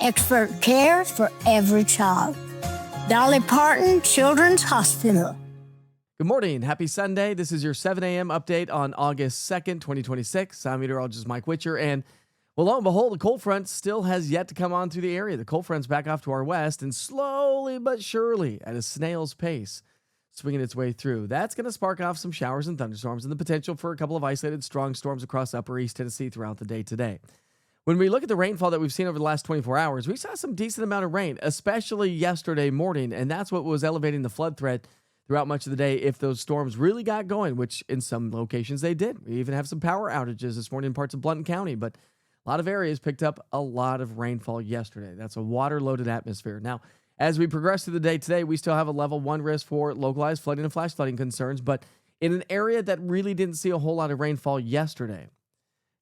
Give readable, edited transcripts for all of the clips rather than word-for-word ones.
expert care for every child. Dolly Parton Children's Hospital. Good morning. Happy Sunday. This is your 7 a.m. update on August 2nd, 2026. I'm meteorologist Mike Witcher, and well, lo and behold, the cold front still has yet to come on through the area. The cold front's back off to our west, and slowly but surely, at a snail's pace, swinging its way through. That's going to spark off some showers and thunderstorms and the potential for a couple of isolated strong storms across upper East Tennessee throughout the day today. When we look at the rainfall that we've seen over the last 24 hours, we saw some decent amount of rain, especially yesterday morning, and that's what was elevating the flood threat throughout much of the day if those storms really got going, which in some locations they did. We even have some power outages this morning in parts of Blount County, but a lot of areas picked up a lot of rainfall yesterday. That's a water-loaded atmosphere. Now, as we progress through the day today, we still have a level 1 risk for localized flooding and flash flooding concerns, but in an area that really didn't see a whole lot of rainfall yesterday.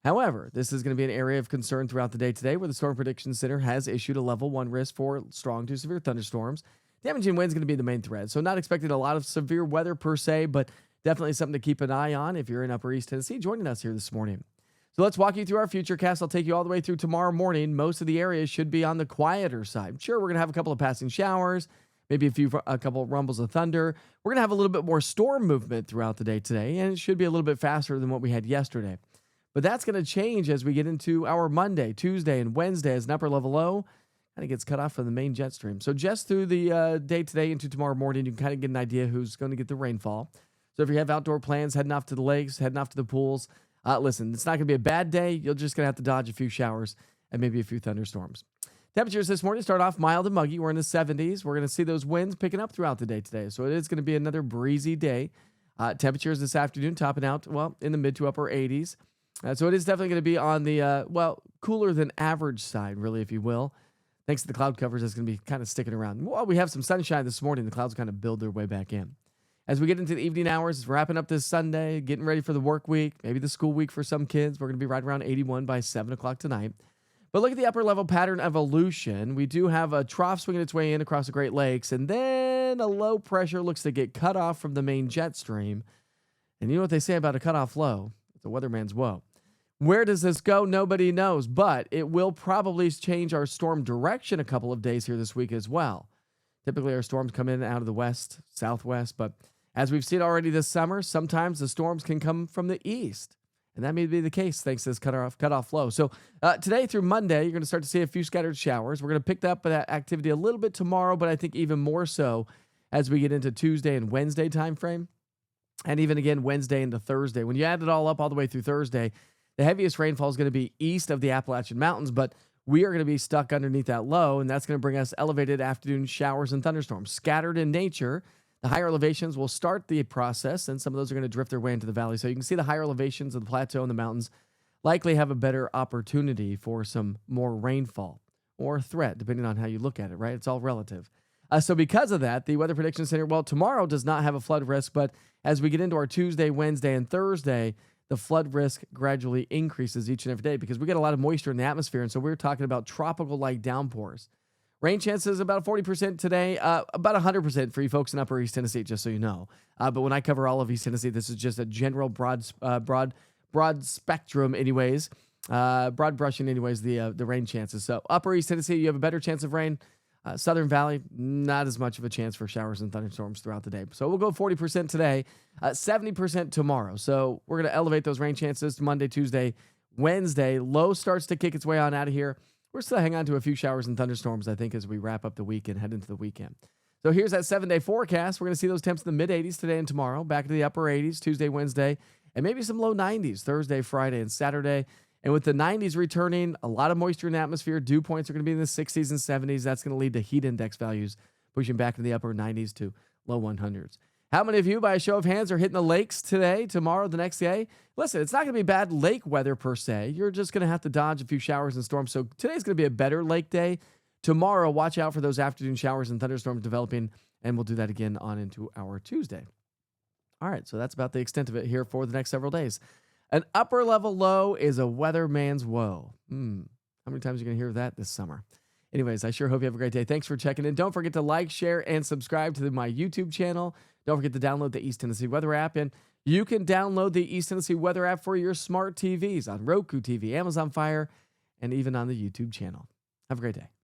However, this is going to be an area of concern throughout the day today where the Storm Prediction Center has issued a level 1 risk for strong to severe thunderstorms. Damaging winds going to be the main threat, so not expecting a lot of severe weather per se, but definitely something to keep an eye on if you're in Upper East Tennessee joining us here this morning. So let's walk you through our Futurecast. I'll take you all the way through tomorrow morning. Most of the areas should be on the quieter side. Sure, we're going to have a couple of passing showers, maybe a couple of rumbles of thunder. We're going to have a little bit more storm movement throughout the day today, and it should be a little bit faster than what we had yesterday. But that's going to change as we get into our Monday, Tuesday, and Wednesday as an upper level low kind of gets cut off from the main jet stream. So just through the day today into tomorrow morning, you can kind of get an idea who's going to get the rainfall. So if you have outdoor plans, heading off to the lakes, heading off to the pools, listen, it's not going to be a bad day. You're just going to have to dodge a few showers and maybe a few thunderstorms. Temperatures this morning start off mild and muggy. We're in the 70s. We're going to see those winds picking up throughout the day today. So it is going to be another breezy day. Temperatures this afternoon topping out, well, in the mid to upper 80s. So it is definitely going to be on the, cooler than average side, really, if you will. Thanks to the cloud covers, it's going to be kind of sticking around. Well, we have some sunshine this morning. The clouds kind of build their way back in. As we get into the evening hours, wrapping up this Sunday, getting ready for the work week, maybe the school week for some kids. We're going to be right around 81 by 7 o'clock tonight. But look at the upper level pattern evolution. We do have a trough swinging its way in across the Great Lakes, and then a low pressure looks to get cut off from the main jet stream. And you know what they say about a cutoff low? It's a weatherman's woe. Where does this go? Nobody knows, but it will probably change our storm direction a couple of days here this week as well. Typically, our storms come in out of the west, southwest, but as we've seen already this summer, sometimes the storms can come from the east, and that may be the case thanks to this cutoff low. So today through Monday, you're going to start to see a few scattered showers. We're going to pick up that activity a little bit tomorrow, but I think even more so as we get into Tuesday and Wednesday timeframe, and even again Wednesday into Thursday. When you add it all up all the way through Thursday, the heaviest rainfall is going to be east of the Appalachian Mountains, but we are going to be stuck underneath that low, and that's going to bring us elevated afternoon showers and thunderstorms. Scattered in nature, the higher elevations will start the process, and some of those are going to drift their way into the valley. So you can see the higher elevations of the plateau and the mountains likely have a better opportunity for some more rainfall or threat, depending on how you look at it, right? It's all relative. So because of that, the Weather Prediction Center, well, tomorrow does not have a flood risk, but as we get into our Tuesday, Wednesday, and Thursday, the flood risk gradually increases each and every day because we get a lot of moisture in the atmosphere, and so we're talking about tropical-like downpours. Rain chances about 40% today, about 100% for you folks in Upper East Tennessee, just so you know. But when I cover all of East Tennessee, this is just a general broad spectrum anyways, broad brushing anyways, the rain chances. So Upper East Tennessee, you have a better chance of rain. Southern Valley, not as much of a chance for showers and thunderstorms throughout the day. So we'll go 40% today, 70% tomorrow. So we're going to elevate those rain chances to Monday, Tuesday, Wednesday. Low starts to kick its way on out of here. We're still hanging on to a few showers and thunderstorms, I think, as we wrap up the week and head into the weekend. So here's that 7-day forecast. We're going to see those temps in the mid-80s today and tomorrow, back to the upper 80s Tuesday, Wednesday, and maybe some low 90s Thursday, Friday, and Saturday. And with the 90s returning, a lot of moisture in the atmosphere, dew points are going to be in the 60s and 70s. That's going to lead to heat index values pushing back to the upper 90s to low 100s. How many of you, by a show of hands, are hitting the lakes today, tomorrow, the next day? Listen, it's not going to be bad lake weather per se. You're just going to have to dodge a few showers and storms. So today's going to be a better lake day. Tomorrow, watch out for those afternoon showers and thunderstorms developing, and we'll do that again on into our Tuesday. All right, so that's about the extent of it here for the next several days. An upper level low is a weatherman's woe. How many times are you going to hear that this summer? Anyways, I sure hope you have a great day. Thanks for checking in. Don't forget to like, share, and subscribe to my YouTube channel. Don't forget to download the East Tennessee Weather app. And you can download the East Tennessee Weather app for your smart TVs on Roku TV, Amazon Fire, and even on the YouTube channel. Have a great day.